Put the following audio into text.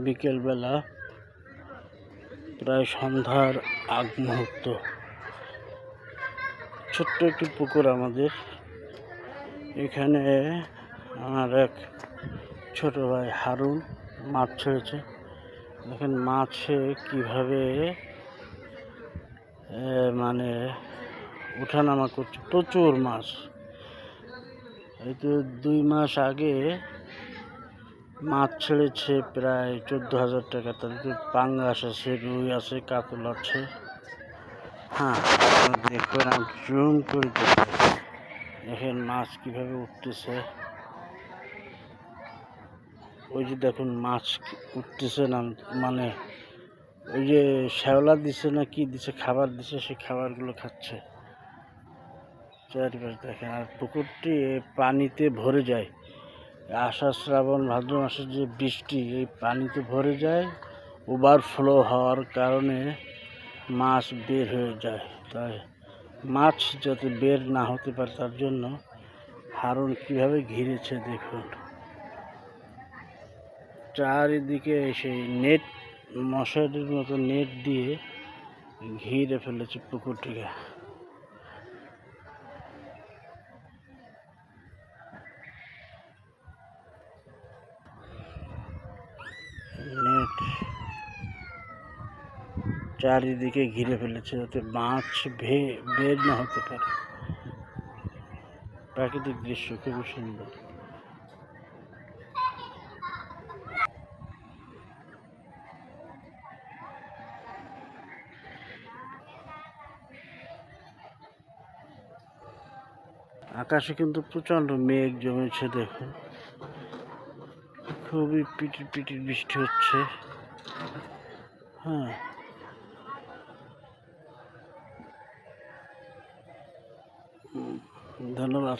বিকেলবেলা প্রায় সন্ধ্যার আগ মুহূর্ত। ছোট্ট একটি পুকুর আমাদের এখানে। আমার এক ছোট ভাই হারুন মাছ ছেড়েছে। দেখেন মাছে কিভাবে মানে ওঠানামা করছে, প্রচুর মাছ। এই তো 2 মাস আগে মাছ ছেড়েছে প্রায় 14,000 টাকা। তাদের পাঙ্গাস আছে, রুই আছে, কাতল আছে। হ্যাঁ, দেখুন আমি জুম করে দেখেন মাছ কিভাবে উঠতেছে। ওই যে দেখুন মাছ উঠতেছে না, মানে ওই যে শ্যাওলা দিছে না কি দিছে, খাবার দিছে, সেই খাবারগুলো খাচ্ছে। চারিপাশে দেখেন। আর পুকুরটি পানিতে ভরে যায়। আষাঢ় শ্রাবণ ভাদ্র মাসের যে বৃষ্টি, এই পানিতে ভরে যায়। ওভারফ্লো হওয়ার কারণে মাছ বের হয়ে যায়। তাই মাছ যাতে বের না হতে পারে তার জন্য হারুন কীভাবে ঘিরেছে দেখুন। চারিদিকে সেই নেট, মশারির মতো নেট দিয়ে ঘিরে ফেলেছে পুকুরটিকে। নেট চারিদিকে ঘিরে ফেলেছে যাতে মাছ বের না হতে পারে। প্রাকৃতিক দৃশ্য খুবই সুন্দর। আকাশে কিন্তু প্রচণ্ড মেঘ জমেছে দেখুন। খুবই পিটির পিটির বৃষ্টি হচ্ছে। হ্যাঁ, ধন্যবাদ।